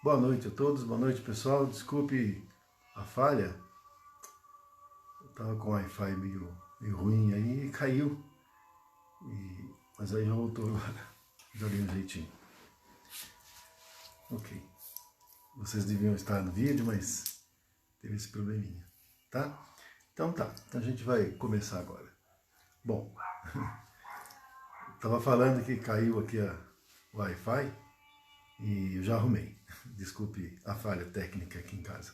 Boa noite a todos, boa noite pessoal, desculpe a falha, eu estava com o Wi-Fi meio ruim aí e caiu, mas aí já voltou agora, já dei um jeitinho. Ok, vocês deviam estar no vídeo, mas teve esse probleminha, tá? Então a gente vai começar agora. Bom, estava falando que caiu aqui o Wi-Fi e eu já arrumei. Desculpe a falha técnica aqui em casa.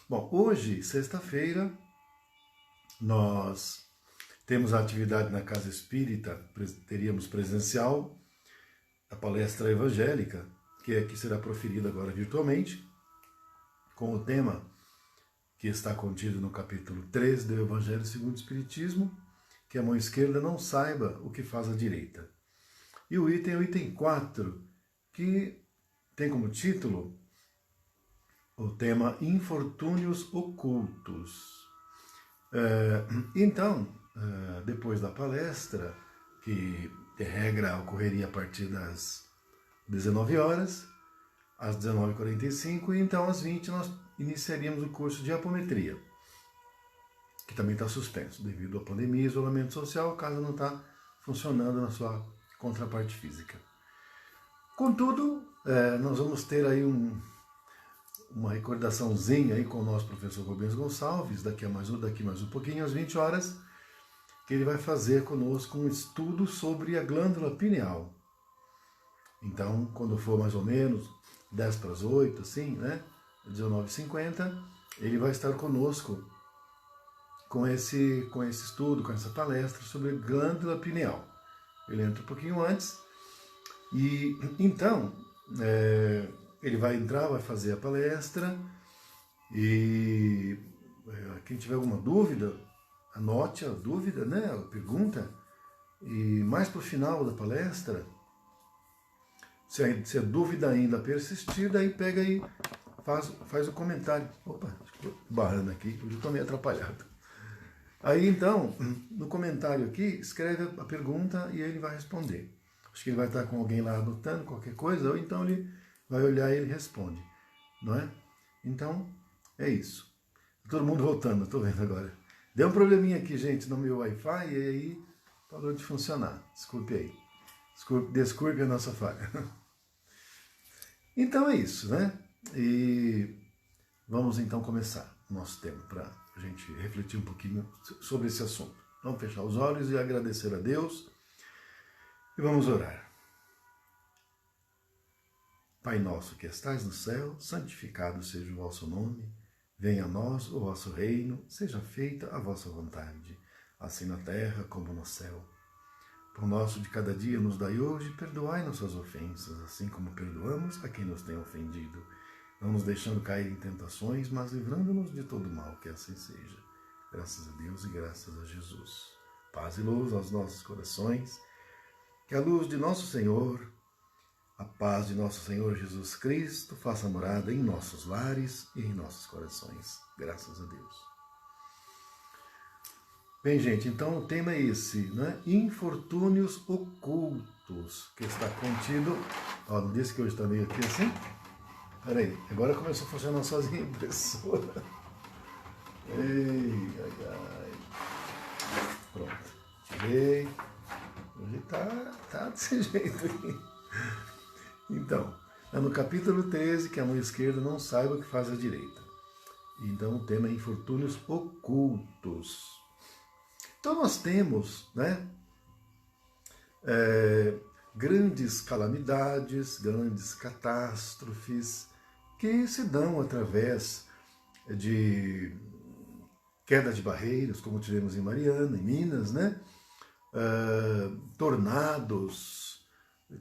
Bom, hoje, sexta-feira, nós temos a atividade na Casa Espírita, teríamos presencial, a palestra evangélica, que será proferida agora virtualmente, com o tema que está contido no capítulo 3 do Evangelho segundo o Espiritismo, que a mão esquerda não saiba o que faz a direita. E o item 4, que tem como título o tema Infortúnios Ocultos. Então, depois da palestra, que de regra ocorreria a partir das 19 horas, às 19h45, e então às 20 nós iniciaríamos o curso de apometria, que também está suspenso devido à pandemia e isolamento social, a casa não está funcionando na sua contraparte física. Contudo, nós vamos ter aí uma recordaçãozinha aí com o nosso professor Rubens Gonçalves, daqui mais um pouquinho, às 20 horas, que ele vai fazer conosco um estudo sobre a glândula pineal. Então, quando for mais ou menos 10 para as 8, assim, né, 19h50, ele vai estar conosco com esse estudo, com essa palestra sobre a glândula pineal. Ele entra um pouquinho antes, e então ele vai entrar, vai fazer a palestra, e quem tiver alguma dúvida, anote a dúvida, né, a pergunta, e mais para o final da palestra, se a dúvida ainda persistir, daí pega e faz o comentário. Opa, estou barrando aqui, hoje eu estou meio atrapalhado. Aí então, no comentário aqui, escreve a pergunta e ele vai responder. Acho que ele vai estar com alguém lá anotando qualquer coisa, ou então ele vai olhar e ele responde, não é? Então, é isso. Todo mundo voltando, estou vendo agora. Deu um probleminha aqui, gente, no meu Wi-Fi, e aí parou de funcionar. Desculpe aí. Desculpe a nossa falha. Então é isso, né? E vamos então começar o nosso tema, para a gente refletir um pouquinho sobre esse assunto. Vamos fechar os olhos e agradecer a Deus. E vamos orar. Pai nosso que estais no céu, santificado seja o vosso nome. Venha a nós o vosso reino, seja feita a vossa vontade, assim na terra como no céu. Pão nosso de cada dia nos dai hoje, perdoai nossas ofensas, assim como perdoamos a quem nos tem ofendido. Não nos deixando cair em tentações, mas livrando-nos de todo mal, que assim seja. Graças a Deus e graças a Jesus. Paz e luz aos nossos corações. Que a luz de nosso Senhor, a paz de nosso Senhor Jesus Cristo, faça morada em nossos lares e em nossos corações. Graças a Deus. Bem, gente, então o tema é esse, né? Infortúnios ocultos, que está contido... Ó, não disse que hoje está meio aqui assim? Peraí, agora começou a funcionar sozinha a impressora. Ei, ai, ai. Pronto. Tirei. Hoje tá desse jeito aqui. Então, é no capítulo 13 que a mão esquerda não saiba o que faz a direita. Então o tema é infortúnios ocultos. Então nós temos, né, grandes calamidades, grandes catástrofes que se dão através de queda de barreiras, como tivemos em Mariana, em Minas, né? Tornados,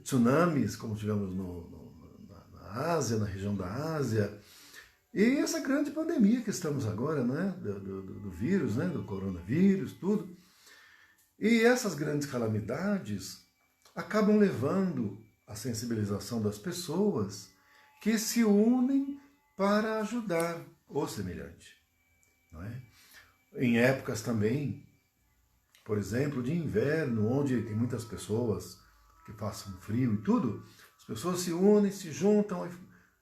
tsunamis, como tivemos na Ásia, na região da Ásia, e essa grande pandemia que estamos agora, né, do vírus, né, do coronavírus, tudo. E essas grandes calamidades acabam levando a sensibilização das pessoas que se unem para ajudar o semelhante. Não é? Em épocas também, por exemplo, de inverno, onde tem muitas pessoas que passam frio e tudo, as As pessoas se unem, se juntam,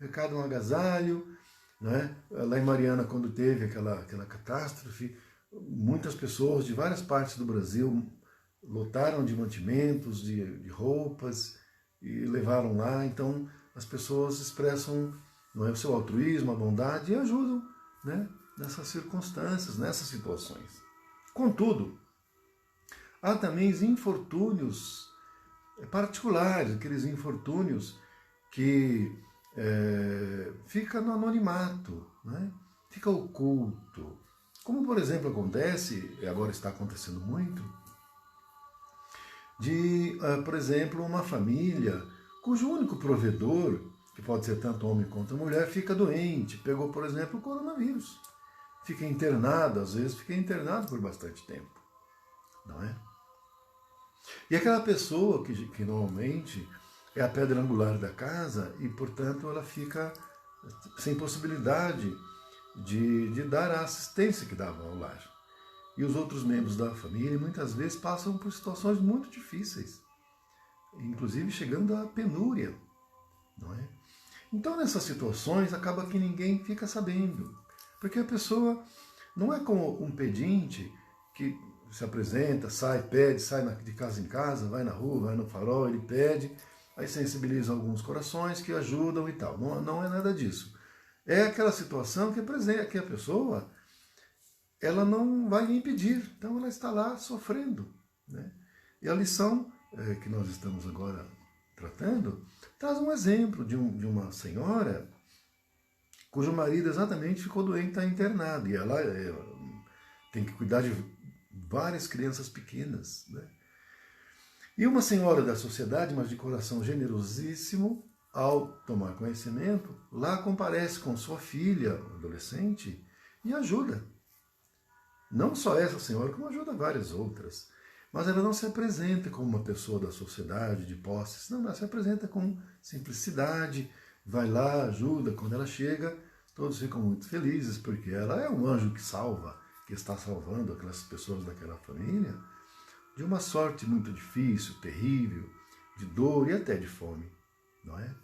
arrecadam um agasalho. Né? Lá em Mariana, quando teve aquela catástrofe, muitas pessoas de várias partes do Brasil lotaram de mantimentos, de roupas e levaram lá. Então as pessoas expressam, não é, o seu altruísmo, a bondade e ajudam, né, nessas circunstâncias, nessas situações. Contudo, há também infortúnios particulares, aqueles infortúnios que fica no anonimato, né? Fica oculto. Como, por exemplo, acontece, e agora está acontecendo muito, de, por exemplo, uma família cujo único provedor, que pode ser tanto homem quanto mulher, fica doente, pegou, por exemplo, o coronavírus. Fica internado, às vezes fica internado por bastante tempo, não é? E aquela pessoa que normalmente é a pedra angular da casa e, portanto, ela fica sem possibilidade de dar a assistência que dava ao lar. E os outros membros da família muitas vezes passam por situações muito difíceis, inclusive chegando à penúria, não é? Então, nessas situações, acaba que ninguém fica sabendo, porque a pessoa não é como um pedinte que se apresenta, sai, pede, sai de casa em casa, vai na rua, vai no farol, ele pede, aí sensibiliza alguns corações que ajudam e tal. Não é nada disso. É aquela situação que a pessoa ela não vai lhe impedir, então ela está lá sofrendo, né? E a lição que nós estamos agora tratando traz um exemplo de uma senhora cujo marido exatamente ficou doente, está internado, e ela tem que cuidar de várias crianças pequenas, né? E uma senhora da sociedade, mas de coração generosíssimo, ao tomar conhecimento, lá comparece com sua filha, adolescente, e ajuda. Não só essa senhora, como ajuda várias outras. Mas ela não se apresenta como uma pessoa da sociedade, de posses, não, ela se apresenta com simplicidade, vai lá, ajuda. Quando ela chega, todos ficam muito felizes, porque ela é um anjo que salva, que está salvando aquelas pessoas daquela família de uma sorte muito difícil, terrível, de dor e até de fome, não é?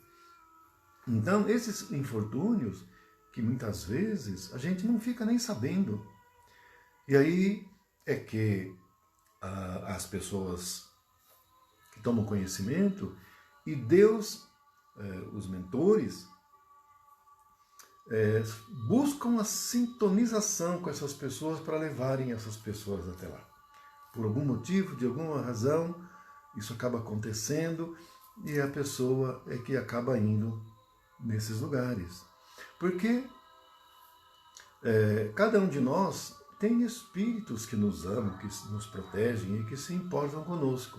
Então, esses infortúnios, que muitas vezes a gente não fica nem sabendo. E aí é que as pessoas que tomam conhecimento e Deus, os mentores, buscam a sintonização com essas pessoas para levarem essas pessoas até lá. Por algum motivo, de alguma razão, isso acaba acontecendo e a pessoa é que acaba indo nesses lugares. Porque cada um de nós tem espíritos que nos amam, que nos protegem e que se importam conosco.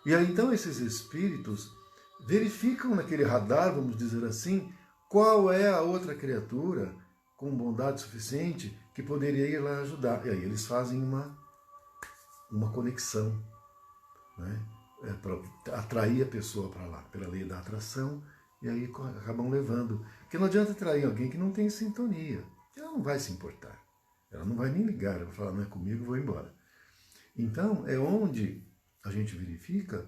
E aí então esses espíritos verificam naquele radar, vamos dizer assim, qual é a outra criatura com bondade suficiente que poderia ir lá ajudar. E aí eles fazem uma conexão, né, para atrair a pessoa para lá, pela lei da atração, e aí acabam levando. Porque não adianta atrair alguém que não tem sintonia, ela não vai se importar, ela não vai nem ligar, ela vai falar, não é comigo, vou embora. Então é onde a gente verifica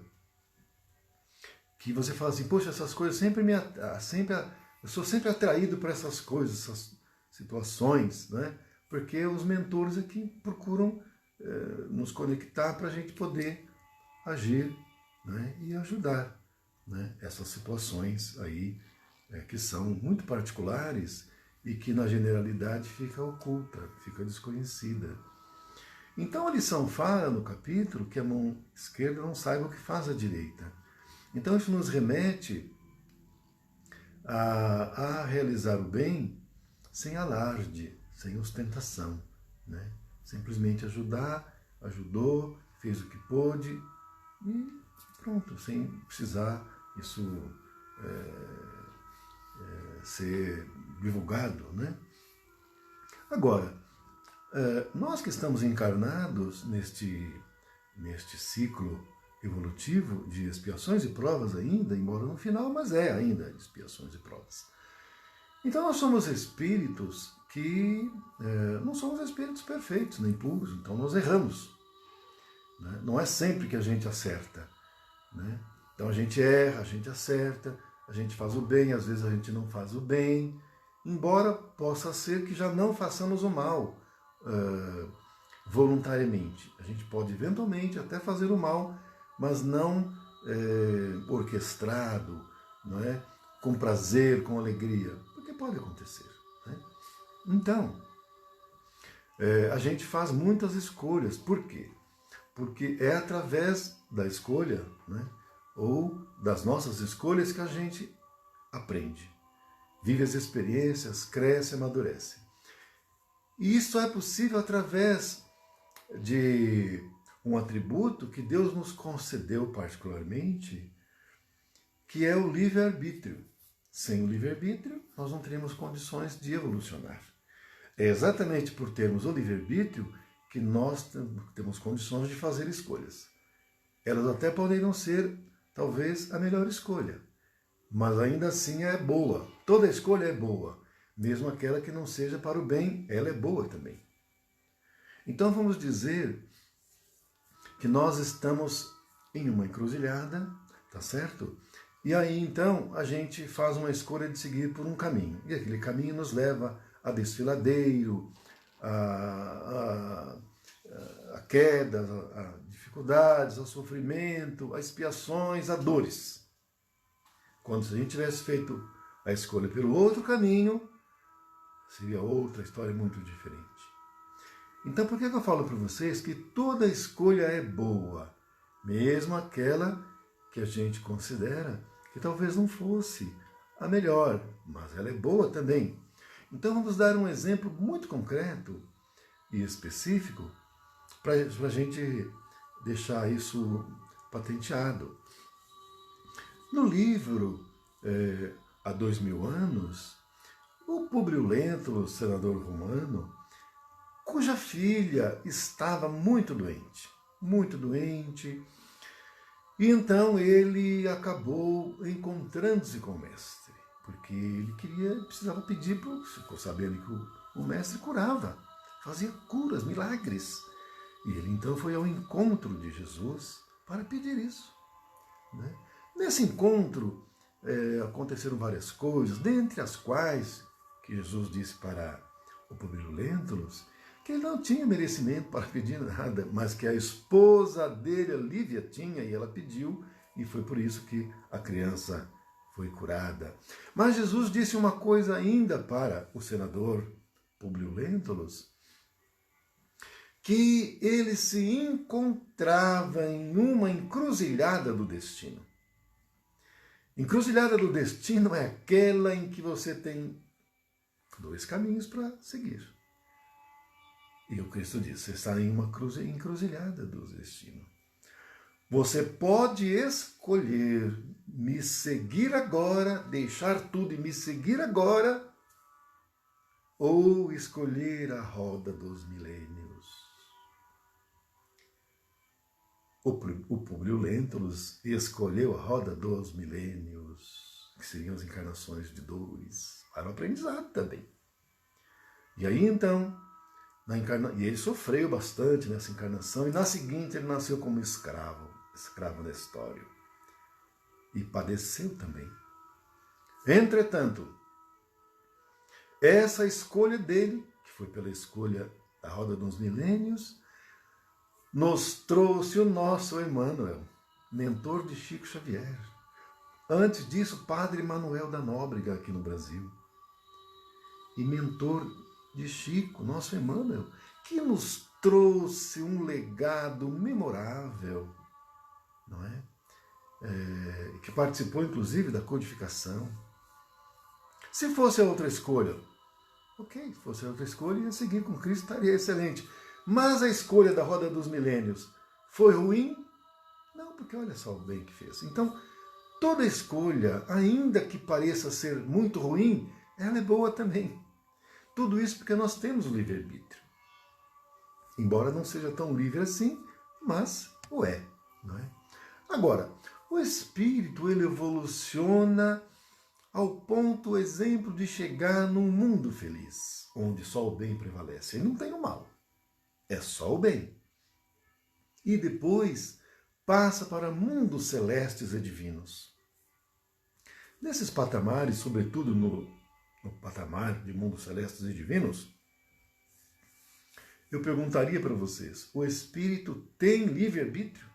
que você fala assim, poxa, essas coisas eu sou sempre atraído por essas coisas, essas situações, né? Porque os mentores aqui procuram nos conectar para a gente poder agir, né, e ajudar, né, essas situações aí que são muito particulares e que na generalidade fica oculta, fica desconhecida. Então a lição fala no capítulo que a mão esquerda não saiba o que faz a direita. Então isso nos remete a realizar o bem sem alarde, sem ostentação, né? Simplesmente ajudou, fez o que pôde e pronto, sem precisar isso ser divulgado, né? Agora, nós que estamos encarnados neste ciclo evolutivo de expiações e provas ainda, embora no final, mas ainda expiações e provas. Então nós somos espíritos que não somos espíritos perfeitos, nem puros, então nós erramos. Né? Não é sempre que a gente acerta. Né? Então a gente erra, a gente acerta, a gente faz o bem, às vezes a gente não faz o bem, embora possa ser que já não façamos o mal voluntariamente. A gente pode eventualmente até fazer o mal, mas não orquestrado, não é? Com prazer, com alegria, porque pode acontecer. Né? Então, a gente faz muitas escolhas. Por quê? Porque é através da escolha, né? Ou das nossas escolhas que a gente aprende, vive as experiências, cresce, amadurece. E isso é possível através de um atributo que Deus nos concedeu particularmente, que é o livre-arbítrio. Sem o livre-arbítrio, nós não teríamos condições de evolucionar. É exatamente por termos o livre-arbítrio que nós temos condições de fazer escolhas. Elas até podem não ser, talvez, a melhor escolha, mas ainda assim é boa. Toda escolha é boa, mesmo aquela que não seja para o bem, ela é boa também. Então vamos dizer que nós estamos em uma encruzilhada, tá certo? E aí então a gente faz uma escolha de seguir por um caminho. E aquele caminho nos leva a desfiladeiro, a quedas, a dificuldades, a sofrimento, a expiações, a dores. Quando se a gente tivesse feito a escolha pelo outro caminho, seria outra história muito diferente. Então por que eu falo para vocês que toda escolha é boa, mesmo aquela que a gente considera que talvez não fosse a melhor, mas ela é boa também. Então vamos dar um exemplo muito concreto e específico para a gente deixar isso patenteado. No livro Há 2000 anos, o Públio Lentulus, senador romano, cuja filha estava muito doente, e então ele acabou encontrando-se com o mestre, porque ele precisava pedir, ficou sabendo que o mestre curava, fazia curas, milagres. E ele então foi ao encontro de Jesus para pedir isso. Né? Nesse encontro aconteceram várias coisas, dentre as quais que Jesus disse para o Públio Lentulus que ele não tinha merecimento para pedir nada, mas que a esposa dele, a Lívia, tinha, e ela pediu, e foi por isso que a criança foi curada. Mas Jesus disse uma coisa ainda para o senador Públio Lentulus, que ele se encontrava em uma encruzilhada do destino. Encruzilhada do destino é aquela em que você tem dois caminhos para seguir. E o Cristo diz, você está em uma encruzilhada do destino. Você pode escolher me seguir agora, deixar tudo e me seguir agora, ou escolher a roda dos milênios. O Públio Lentulus escolheu a roda dos milênios, que seriam as encarnações de dores, para o aprendizado também. E aí então, e ele sofreu bastante nessa encarnação, e na seguinte ele nasceu como escravo Nestório, e padeceu também. Entretanto, essa escolha dele, que foi pela escolha da roda dos milênios, nos trouxe o nosso Emmanuel, mentor de Chico Xavier. Antes disso, Padre Manuel da Nóbrega aqui no Brasil. E mentor de Chico, nosso Emmanuel, que nos trouxe um legado memorável, não é? Que participou inclusive da codificação. Se fosse a outra escolha, ok, se fosse a outra escolha, ia seguir com Cristo, estaria excelente. Mas a escolha da roda dos milênios foi ruim? Não, porque olha só o bem que fez. Então, toda escolha, ainda que pareça ser muito ruim, ela é boa também. Tudo isso porque nós temos o livre-arbítrio. Embora não seja tão livre assim, mas o é, não é? Agora, o espírito ele evoluciona ao ponto, exemplo, de chegar num mundo feliz, onde só o bem prevalece. E não tem o mal, é só o bem. E depois passa para mundos celestes e divinos. Nesses patamares, sobretudo no patamar de mundos celestes e divinos, eu perguntaria para vocês, o Espírito tem livre-arbítrio?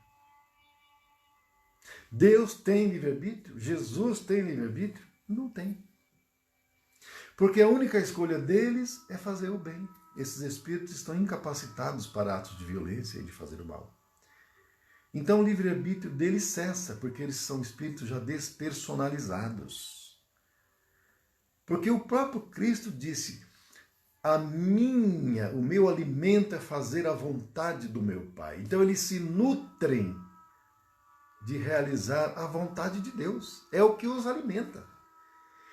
Deus tem livre-arbítrio? Jesus tem livre-arbítrio? Não tem. Porque a única escolha deles é fazer o bem. Esses espíritos estão incapacitados para atos de violência e de fazer o mal. Então o livre-arbítrio deles cessa, porque eles são espíritos já despersonalizados. Porque o próprio Cristo disse, o meu alimento é fazer a vontade do meu Pai. Então eles se nutrem de realizar a vontade de Deus. É o que os alimenta.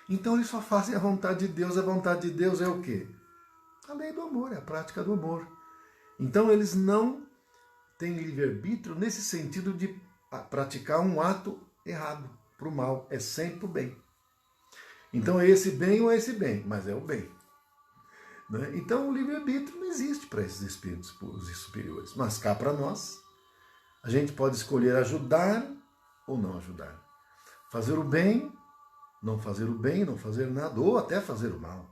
Então eles só fazem a vontade de Deus. A vontade de Deus é o quê? A lei do amor, é a prática do amor. Então eles não têm livre-arbítrio nesse sentido de praticar um ato errado, para o mal. É sempre o bem. Então é esse bem ou é esse bem, mas é o bem. Né? Então o livre-arbítrio não existe para esses espíritos puros e superiores. Mas cá para nós, a gente pode escolher ajudar ou não ajudar. Fazer o bem, não fazer nada, ou até fazer o mal.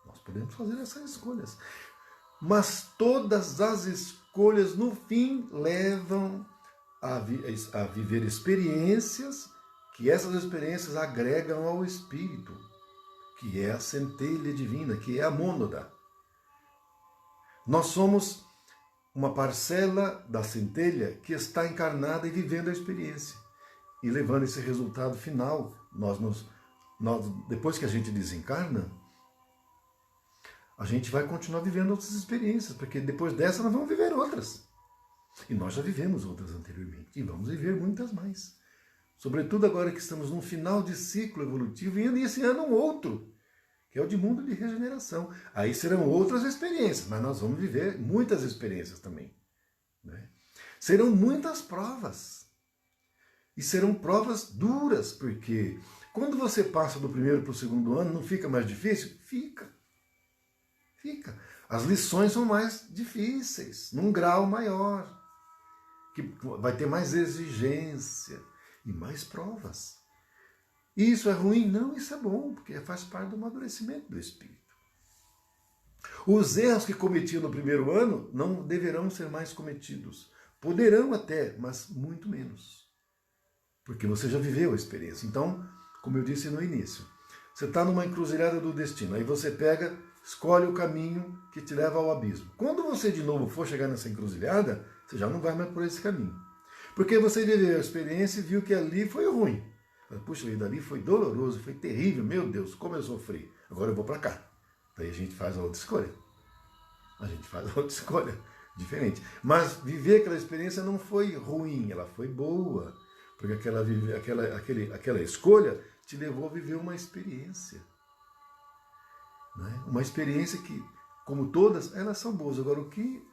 Nós podemos fazer essas escolhas. Mas todas as escolhas, no fim, levam a viver experiências, que essas experiências agregam ao espírito, que é a centelha divina, que é a mônada. Nós somos uma parcela da centelha que está encarnada e vivendo a experiência. E levando esse resultado final, depois que a gente desencarna, a gente vai continuar vivendo outras experiências, porque depois dessa nós vamos viver outras. E nós já vivemos outras anteriormente, e vamos viver muitas mais. Sobretudo agora que estamos num final de ciclo evolutivo, e esse ano um outro, que é o de mundo de regeneração. Aí serão outras experiências, mas nós vamos viver muitas experiências também. Né? Serão muitas provas. E serão provas duras, porque quando você passa do primeiro para o segundo ano, não fica mais difícil? Fica. As lições são mais difíceis, num grau maior, que vai ter mais exigência e mais provas. E isso é ruim? Não, isso é bom, porque faz parte do amadurecimento do espírito. Os erros que cometiam no primeiro ano não deverão ser mais cometidos. Poderão até, mas muito menos. Porque você já viveu a experiência. Então, como eu disse no início, você está numa encruzilhada do destino, aí você escolhe o caminho que te leva ao abismo. Quando você de novo for chegar nessa encruzilhada, você já não vai mais por esse caminho. Porque você viveu a experiência e viu que ali foi ruim. Puxa, dali foi doloroso, foi terrível, meu Deus, como eu sofri. Agora eu vou para cá. Daí a gente faz a outra escolha. Diferente. Mas viver aquela experiência não foi ruim, ela foi boa. Porque aquela escolha te levou a viver uma experiência. Né? Uma experiência que, como todas, elas são boas. Agora, o que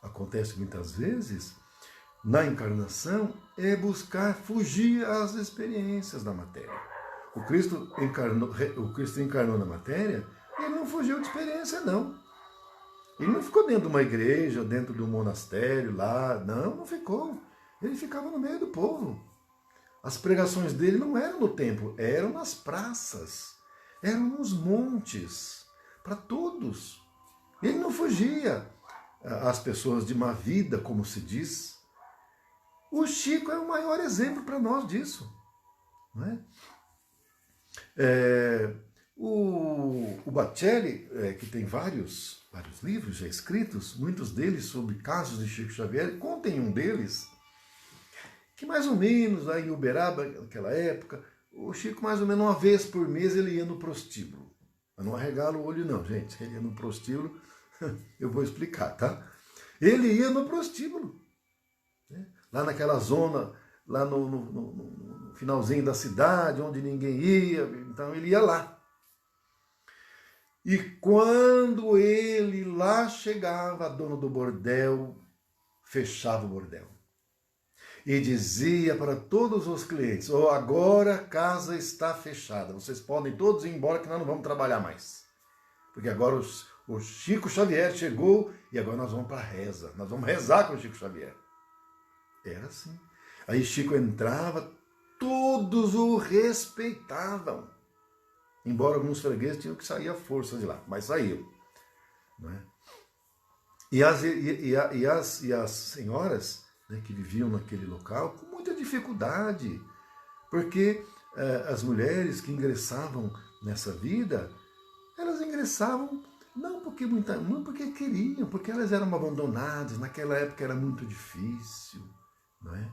acontece muitas vezes na encarnação é buscar fugir às experiências da matéria. O Cristo encarnou na matéria e ele não fugiu de experiência, não. Ele não ficou dentro de uma igreja, dentro de um monastério lá. Não ficou. Ele ficava no meio do povo. As pregações dele não eram no templo, eram nas praças, eram nos montes, para todos. Ele não fugia às pessoas de má vida, como se diz. O Chico é o maior exemplo para nós disso. Não é? O Bacelli, que tem vários livros já escritos, muitos deles sobre casos de Chico Xavier, contem um deles, que mais ou menos, lá em Uberaba, naquela época, o Chico mais ou menos uma vez por mês ele ia no prostíbulo. Eu não arregalo o olho não, gente. Ele ia no prostíbulo, eu vou explicar, tá? Ele ia no prostíbulo. Né? Lá naquela zona, lá no finalzinho da cidade, onde ninguém ia, então ele ia lá. E quando ele lá chegava, a dona do bordel fechava o bordel. E dizia para todos os clientes, agora a casa está fechada, vocês podem todos ir embora que nós não vamos trabalhar mais. Porque agora o Chico Xavier chegou e agora nós vamos para a reza, nós vamos rezar com o Chico Xavier. Era assim. Aí Chico entrava, todos o respeitavam. Embora alguns fregueses tinham que sair à força de lá, mas saíam. Não é? E as senhoras, né, que viviam naquele local com muita dificuldade, porque as mulheres que ingressavam nessa vida, elas ingressavam não porque queriam, porque elas eram abandonadas, naquela época era muito difícil, não é?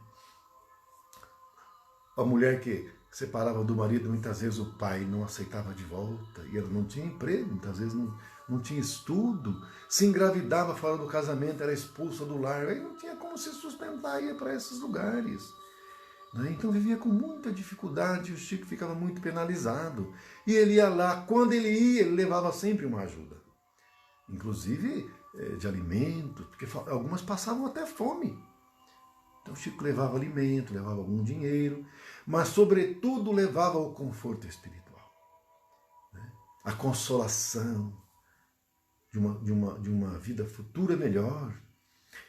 A mulher que separava do marido, muitas vezes o pai não aceitava de volta, e ela não tinha emprego, muitas vezes não tinha estudo, se engravidava fora do casamento, era expulsa do lar, aí não tinha como se sustentar, ia para esses lugares. Né? Então vivia com muita dificuldade, o Chico ficava muito penalizado. E ele ia lá, quando ele ia, ele levava sempre uma ajuda. Inclusive de alimentos, porque algumas passavam até fome. Então o Chico levava alimento, levava algum dinheiro, mas sobretudo levava o conforto espiritual. Né? A consolação de uma vida futura melhor.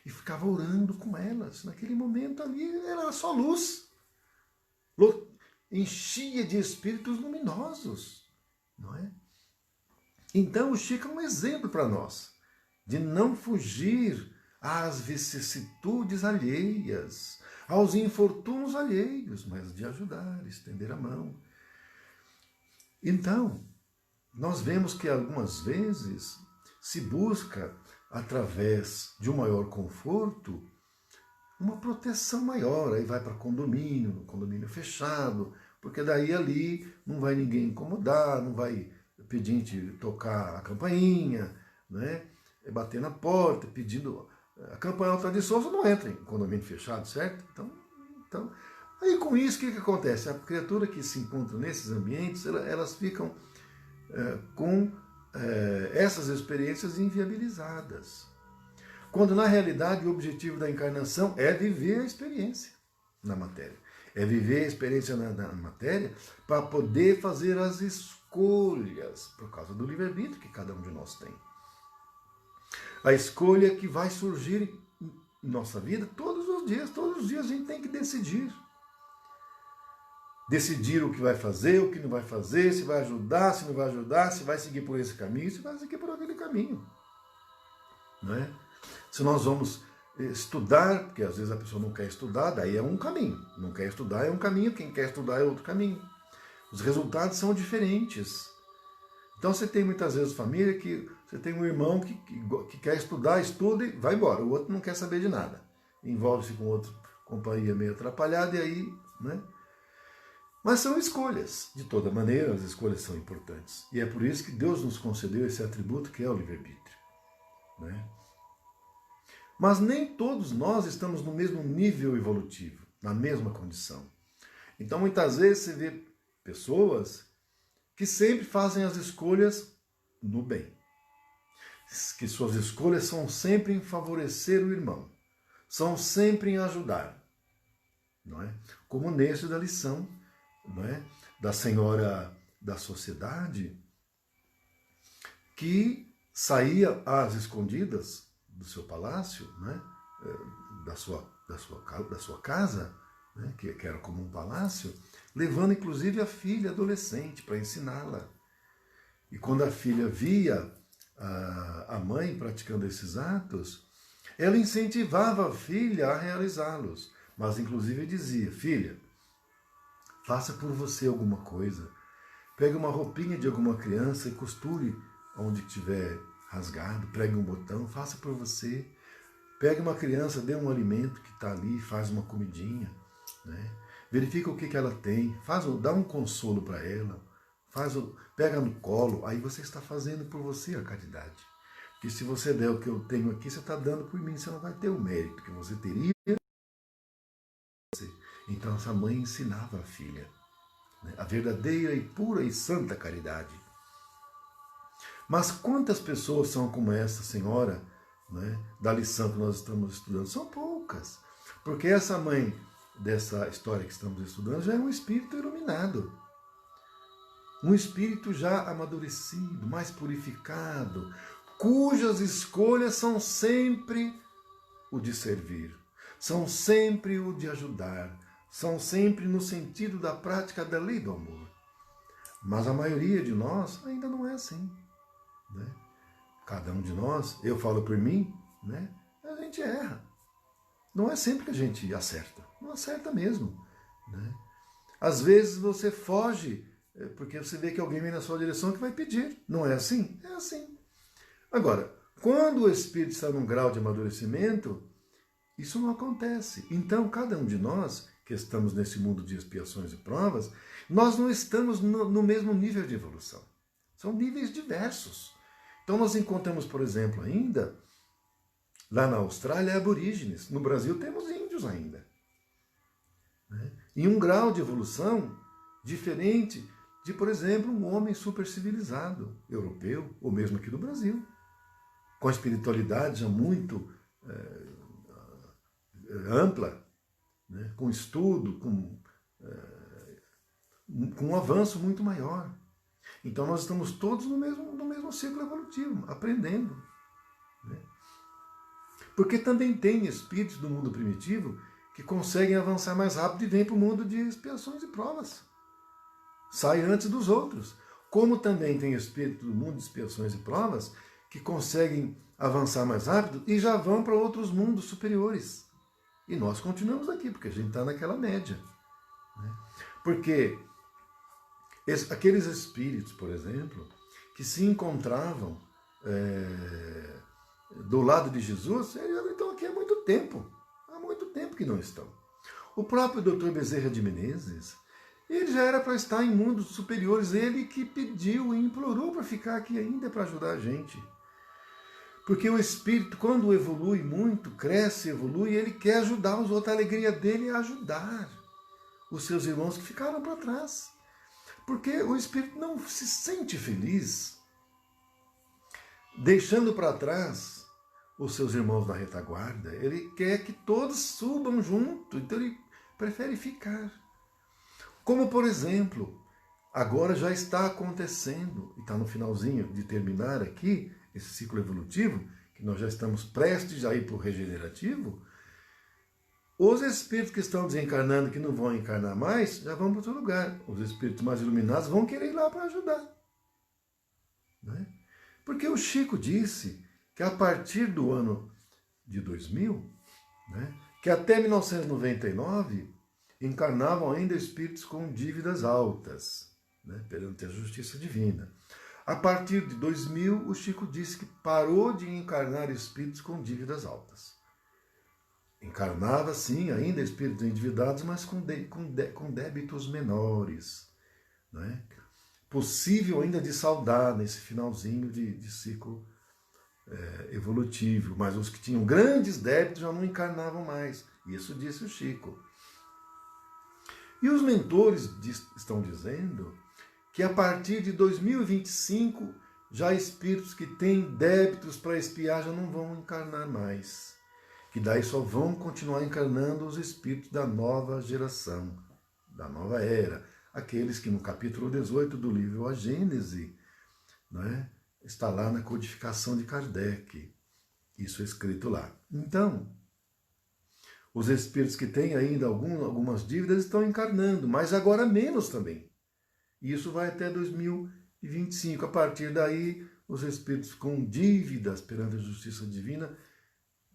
E ficava orando com elas. Naquele momento ali era só luz. Enchia de espíritos luminosos. Não é? Então o Chico é um exemplo para nós de não fugir às vicissitudes alheias, aos infortúnios alheios, mas de ajudar, estender a mão. Então, nós vemos que algumas vezes se busca, através de um maior conforto, uma proteção maior. Aí vai para condomínio fechado, porque daí ali não vai ninguém incomodar, não vai pedinte tocar a campainha, né? Bater na porta, pedindo... A campainha está de Souza não entra em condomínio fechado, certo? Então aí com isso, o que acontece? A criatura que se encontra nesses ambientes, elas ficam com essas experiências inviabilizadas. Quando na realidade o objetivo da encarnação é viver a experiência na matéria. É viver a experiência na matéria para poder fazer as escolhas, por causa do livre-arbítrio que cada um de nós tem. A escolha que vai surgir em nossa vida todos os dias a gente tem que decidir. Decidir o que vai fazer, o que não vai fazer, se vai ajudar, se não vai ajudar, se vai seguir por esse caminho, se vai seguir por aquele caminho. Não é? Se nós vamos estudar, porque às vezes a pessoa não quer estudar, daí é um caminho. Não quer estudar é um caminho, quem quer estudar é outro caminho. Os resultados são diferentes. Então você tem muitas vezes família que você tem um irmão que quer estudar, estuda e vai embora. O outro não quer saber de nada. Envolve-se com outra companhia meio atrapalhada e aí, né? Mas são escolhas. De toda maneira, as escolhas são importantes. E é por isso que Deus nos concedeu esse atributo que é o livre-arbítrio. Né? Mas nem todos nós estamos no mesmo nível evolutivo, na mesma condição. Então, muitas vezes, você vê pessoas que sempre fazem as escolhas no bem. Que suas escolhas são sempre em favorecer o irmão. São sempre em ajudar. Não é? Como nesse da lição, não é? Da senhora da sociedade, que saía às escondidas do seu palácio, né? da sua casa, né? que era como um palácio, levando inclusive a filha adolescente para ensiná-la. E quando a filha via a mãe praticando esses atos, ela incentivava a filha a realizá-los, mas inclusive dizia: filha, faça por você alguma coisa. Pegue uma roupinha de alguma criança e costure onde tiver rasgado, pregue um botão, faça por você. Pegue uma criança, dê um alimento que está ali, faz uma comidinha, né? Verifica o que ela tem, dá um consolo para ela, pega no colo, aí você está fazendo por você a caridade. Porque se você der o que eu tenho aqui, você está dando por mim, você não vai ter o mérito que você teria. Então essa mãe ensinava a filha, né, a verdadeira e pura e santa caridade. Mas quantas pessoas são como essa senhora, né, da lição que nós estamos estudando? São poucas. Porque essa mãe dessa história que estamos estudando já é um espírito iluminado. Um espírito já amadurecido, mais purificado, cujas escolhas são sempre o de servir. são sempre o de ajudar, são sempre no sentido da prática da lei do amor. Mas a maioria de nós ainda não é assim, né? Cada um de nós, eu falo por mim, né? A gente erra. Não é sempre que a gente acerta, não acerta mesmo, né? Às vezes você foge porque você vê que alguém vem na sua direção que vai pedir. Não é assim? É assim. Agora, quando o espírito está num grau de amadurecimento, isso não acontece. Então, cada um de nós, que estamos nesse mundo de expiações e provas, nós não estamos no mesmo nível de evolução. São níveis diversos. Então, nós encontramos, por exemplo, ainda, lá na Austrália, aborígenes. No Brasil, temos índios ainda. Né? Em um grau de evolução diferente de, por exemplo, um homem super civilizado, europeu, ou mesmo aqui do Brasil, com a espiritualidade já muito ampla, né? Com estudo, com um avanço muito maior. Então nós estamos todos no mesmo ciclo evolutivo, aprendendo. Né? Porque também tem espíritos do mundo primitivo que conseguem avançar mais rápido e vêm para o mundo de expiações e provas. Sai antes dos outros. Como também tem espíritos do mundo de expiações e provas que conseguem avançar mais rápido e já vão para outros mundos superiores. E nós continuamos aqui, porque a gente está naquela média. Né? Porque aqueles espíritos, por exemplo, que se encontravam do lado de Jesus, eles já estão aqui há muito tempo que não estão. O próprio Dr. Bezerra de Menezes, ele já era para estar em mundos superiores, ele que pediu e implorou para ficar aqui ainda para ajudar a gente. Porque o espírito, quando evolui muito, cresce, evolui, ele quer ajudar os outros. A alegria dele é ajudar os seus irmãos que ficaram para trás. Porque o espírito não se sente feliz deixando para trás os seus irmãos na retaguarda. Ele quer que todos subam junto, então ele prefere ficar. Como, por exemplo, agora já está acontecendo, e está no finalzinho de terminar aqui, esse ciclo evolutivo, que nós já estamos prestes a ir para o regenerativo, os espíritos que estão desencarnando, que não vão encarnar mais, já vão para outro lugar. Os espíritos mais iluminados vão querer ir lá para ajudar. Né? Porque o Chico disse que a partir do ano de 2000, né, que até 1999, encarnavam ainda espíritos com dívidas altas, né, perante a justiça divina. A partir de 2000, o Chico disse que parou de encarnar espíritos com dívidas altas. Encarnava, sim, ainda espíritos endividados, mas com débitos menores. Né? Possível ainda de saldar nesse finalzinho de ciclo evolutivo. Mas os que tinham grandes débitos já não encarnavam mais. Isso disse o Chico. E os mentores estão dizendo que a partir de 2025, já espíritos que têm débitos para expiar já não vão encarnar mais. Que daí só vão continuar encarnando os espíritos da nova geração, da nova era. Aqueles que no capítulo 18 do livro A Gênese, né, está lá na codificação de Kardec. Isso é escrito lá. Então, os espíritos que têm ainda algumas dívidas estão encarnando, mas agora menos também. E isso vai até 2025. A partir daí, os espíritos com dívidas perante a justiça divina,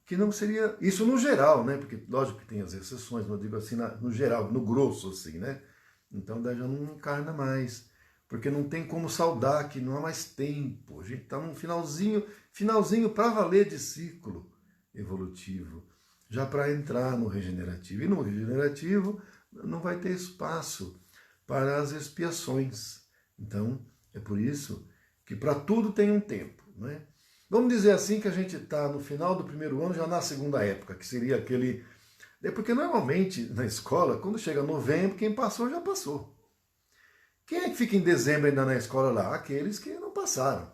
que não seria... Isso no geral, né? Porque, lógico que tem as exceções, mas eu digo assim, no geral, no grosso, assim, né? Então, daí já não encarna mais. Porque não tem como saldar, que não há mais tempo. A gente está num finalzinho para valer de ciclo evolutivo. Já para entrar no regenerativo. E no regenerativo não vai ter espaço para as expiações. Então, é por isso que para tudo tem um tempo. Né? Vamos dizer assim que a gente está no final do primeiro ano, já na segunda época, que seria aquele... Porque normalmente na escola, quando chega novembro, quem passou já passou. Quem é que fica em dezembro ainda na escola lá? Aqueles que não passaram,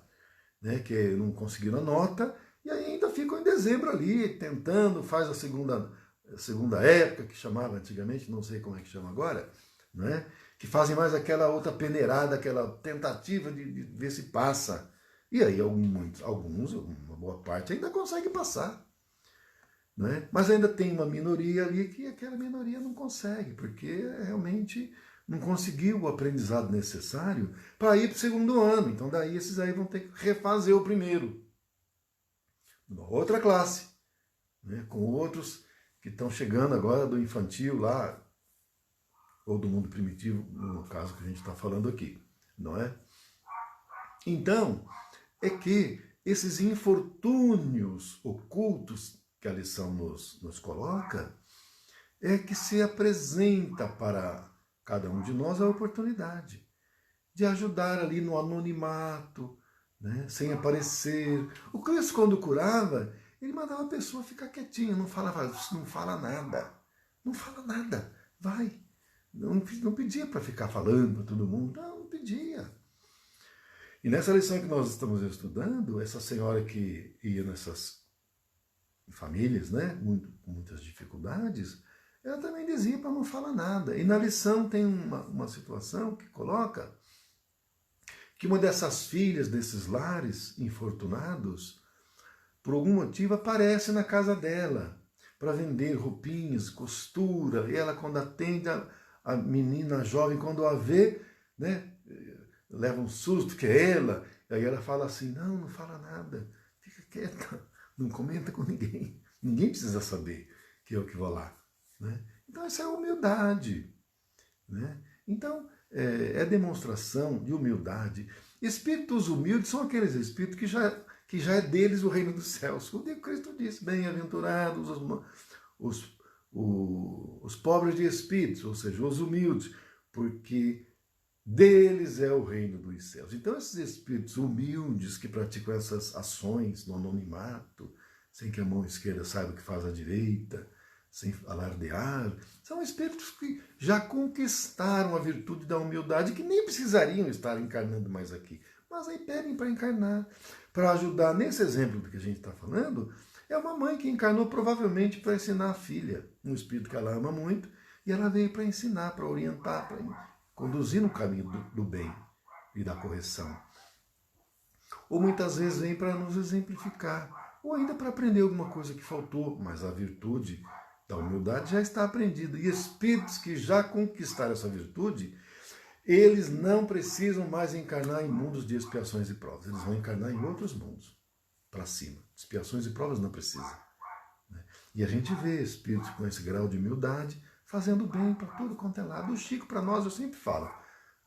né? Que não conseguiram a nota e ainda ficam em dezembro ali, tentando, faz a segunda época, que chamava antigamente, não sei como é que chama agora, né? Que fazem mais aquela outra peneirada, aquela tentativa de ver se passa. E aí alguns, uma boa parte, ainda consegue passar. né? Mas ainda tem uma minoria ali que aquela minoria não consegue, porque realmente não conseguiu o aprendizado necessário para ir para o segundo ano. Então daí esses aí vão ter que refazer o primeiro. Uma outra classe, né? Com outros que estão chegando agora do infantil lá, ou do mundo primitivo, no caso que a gente está falando aqui, não é? Então, é que esses infortúnios ocultos que a lição nos coloca, é que se apresenta para cada um de nós a oportunidade de ajudar ali no anonimato, né, sem aparecer. O Cristo, quando curava, ele mandava a pessoa ficar quietinha, não fala nada, não fala nada, vai. Não pedia para ficar falando para todo mundo, não pedia. E nessa lição que nós estamos estudando, essa senhora que ia nessas famílias, né, com muitas dificuldades, ela também dizia para não falar nada. E na lição tem uma situação que coloca que uma dessas filhas desses lares infortunados, por algum motivo, aparece na casa dela para vender roupinhas, costura. E ela, quando atende a menina jovem, quando a vê, né, leva um susto, que é ela. E aí ela fala assim, não fala nada, fica quieta, não comenta com ninguém. Ninguém precisa saber que eu que vou lá. Né? Então essa é a humildade. Né? Então é demonstração de humildade. Espíritos humildes são aqueles espíritos que já é deles o reino dos céus. O que Cristo disse, bem-aventurados os pobres de espírito, ou seja, os humildes, porque deles é o reino dos céus. Então esses espíritos humildes que praticam essas ações no anonimato, sem que a mão esquerda saiba o que faz a direita, sem alardear, são espíritos que já conquistaram a virtude da humildade, que nem precisariam estar encarnando mais aqui, mas aí pedem para encarnar, para ajudar. Nesse exemplo do que a gente está falando, é uma mãe que encarnou provavelmente para ensinar a filha, um espírito que ela ama muito, e ela veio para ensinar, para orientar, para conduzir no caminho do bem e da correção. Ou muitas vezes vem para nos exemplificar, ou ainda para aprender alguma coisa que faltou, mas a virtude da humildade já está aprendida. E espíritos que já conquistaram essa virtude, eles não precisam mais encarnar em mundos de expiações e provas. Eles vão encarnar em outros mundos, para cima. Expiações e provas não precisam. E a gente vê espíritos com esse grau de humildade fazendo bem para tudo quanto é lado. O Chico, para nós, eu sempre falo,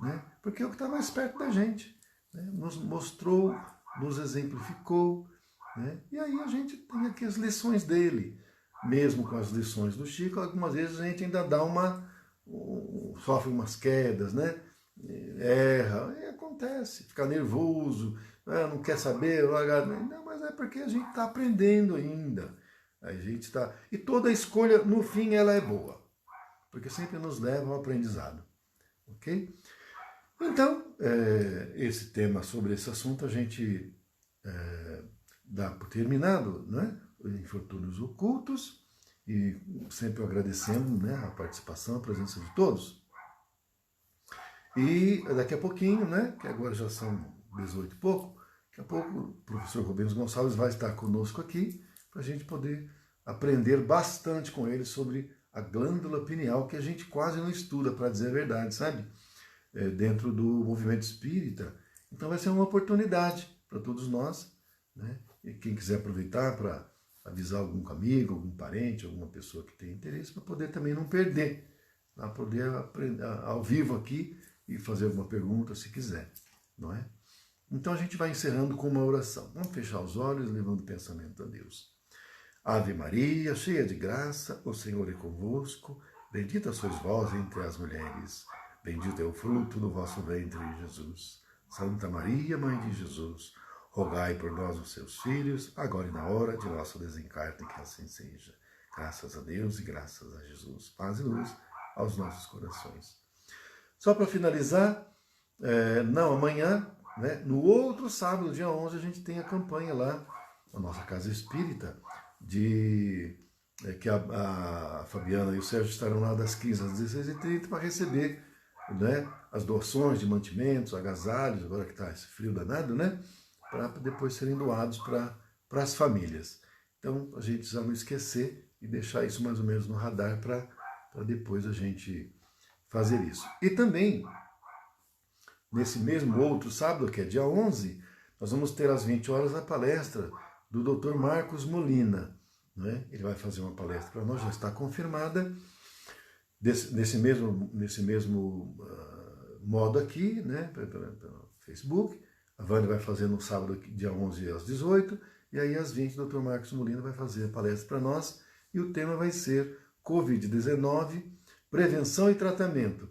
né? Porque é o que está mais perto da gente. Né? Nos mostrou, nos exemplificou. Né? E aí a gente tem aqui as lições dele. Mesmo com as lições do Chico, algumas vezes a gente ainda dá sofre umas quedas, né? Erra, e acontece, fica nervoso, não quer saber, não, mas é porque a gente está aprendendo ainda. A gente está. E toda escolha, no fim, ela é boa, porque sempre nos leva ao aprendizado. Ok? Então, esse tema sobre esse assunto a gente dá por terminado, né? Os infortúnios ocultos, e sempre agradecendo, né, a participação, a presença de todos. E daqui a pouquinho, né, que agora já são 18 e pouco, daqui a pouco o professor Rubens Gonçalves vai estar conosco aqui para a gente poder aprender bastante com ele sobre a glândula pineal, que a gente quase não estuda, para dizer a verdade, sabe? Dentro do movimento espírita. Então vai ser uma oportunidade para todos nós, né? E quem quiser aproveitar para avisar algum amigo, algum parente, alguma pessoa que tenha interesse, para poder também não perder, para poder aprender ao vivo aqui e fazer alguma pergunta se quiser, não é? Então a gente vai encerrando com uma oração. Vamos fechar os olhos, levando o pensamento a Deus. Ave Maria, cheia de graça, o Senhor é convosco, bendita sois vós entre as mulheres, bendito é o fruto do vosso ventre, Jesus. Santa Maria, Mãe de Jesus, rogai por nós, os seus filhos, agora e na hora de nosso desencarne, que assim seja. Graças a Deus e graças a Jesus. Paz e luz aos nossos corações. Só para finalizar, não amanhã, né, no outro sábado, dia 11, a gente tem a campanha lá, na nossa Casa Espírita, que a Fabiana e o Sérgio estarão lá das 15 às 16h30 para receber, né, as doações de mantimentos, agasalhos, agora que está esse frio danado, né, para depois serem doados para as famílias. Então, a gente já não esquecer e deixar isso mais ou menos no radar para depois a gente fazer isso. E também, nesse mesmo outro sábado, que é dia 11, nós vamos ter às 20 horas a palestra do Dr. Marcos Molina. Né? Ele vai fazer uma palestra para nós, já está confirmada, nesse mesmo modo aqui, né? Pelo Facebook. A Vânia vai fazer no sábado, dia 11, às 18, e aí às 20 o Dr. Marcos Molina vai fazer a palestra para nós, e o tema vai ser Covid-19, prevenção e tratamento.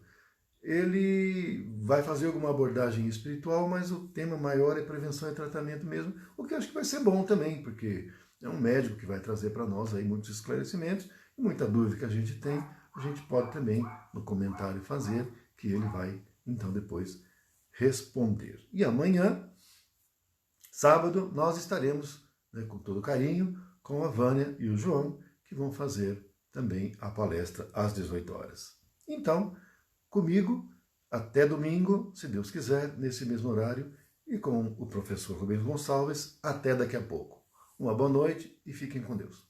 Ele vai fazer alguma abordagem espiritual, mas o tema maior é prevenção e tratamento mesmo, o que eu acho que vai ser bom também, porque é um médico que vai trazer para nós aí muitos esclarecimentos, e muita dúvida que a gente tem, a gente pode também no comentário fazer, que ele vai então depois responder. E amanhã, sábado, nós estaremos, né, com todo carinho, com a Vânia e o João, que vão fazer também a palestra às 18 horas. Então, comigo, até domingo, se Deus quiser, nesse mesmo horário, e com o professor Rubens Gonçalves, até daqui a pouco. Uma boa noite e fiquem com Deus.